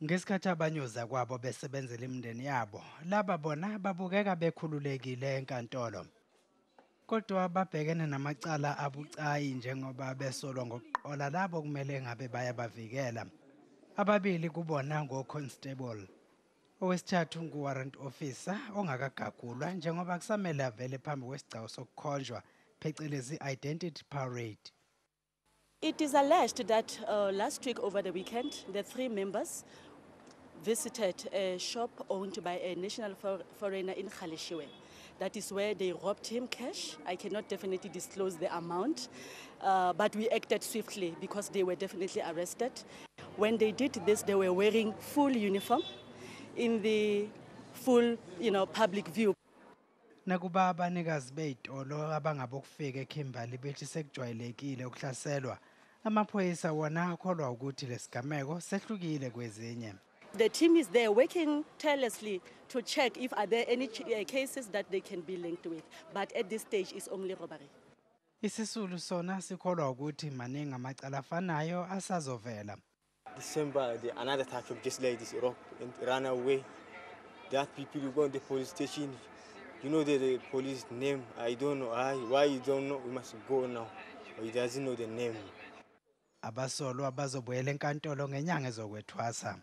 Ngesikhathi abanyuza kwabo besebenzela imindeni yabo, laba bona babukeka bekhululekile enkantolo. Kodwa babhekene namacala abucayi njengoba besolwa ngokuqola labo kumele ngabe bayabavikela. Ababili kubona ngo-constable. Owesithathu ngu-warrant officer ongakagagulwa njengoba kusamele avele phambi kwesigcawu sokukhonjwa phecelezi identity parade. It is alleged that last week over the weekend, the three members visited a shop owned by a national foreigner in Kgaleshiwe. That is where they robbed him cash. I cannot definitely disclose the amount, but we acted swiftly because they were definitely arrested. When they did this, they were wearing full uniform in the full, public view. Nakuba abanikazi bey'tolo abangabokufika eKimberley bethi sekujwayelekile ukuhlaselwa, amaphoyisa wona akholwa ukuthi lesigameko sehlukile kwezinye. The team is there working tirelessly to check if are there any cases that they can be linked with, but at this stage it's only robbery. Isisulu sona sikholwa ukuthi maningi amacala afanayo asazovela. December, another attack of just like this erupt and ran away. That people who go to the police station, you know the police name. I don't know why you don't know. We must go now. He doesn't know the name. Abasolwa bazobuyela enkantolo ngenyanga ezokwethwasa.